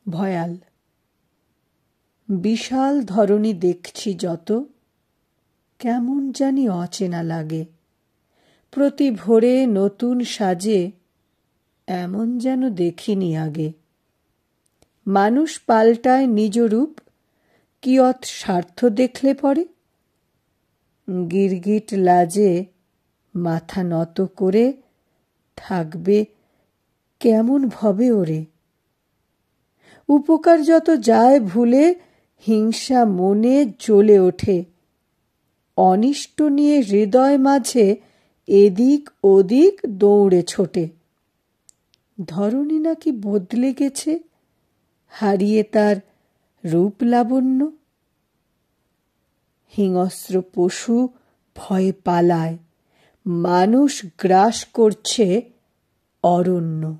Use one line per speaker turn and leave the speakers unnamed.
ভয়াল। বিশাল ধরনী দেখছি যত, কেমন জানি অচেনা লাগে। প্রতি ভোরে নতুন সাজে, এমন যেন দেখিনি আগে। মানুষ পাল্টায় নিজ রূপ, কিয়ৎ স্বার্থ দেখলে পরে। গিরগিট লাজে মাথা নত করে থাকবে কেমন ভবে ওরে। উপকার যত যায় ভুলে, হিংসা মনে জ্বলে ওঠে। অনিষ্ট নিয়ে হৃদয় মাঝে এদিক ওদিক দৌড়ে ছোটে। ধরনী নাকি বদলে গেছে, হারিয়ে তার রূপ লাবণ্য। হিংস্র পশু ভয়ে পালায়, মানুষ গ্রাস করছে অরণ্য।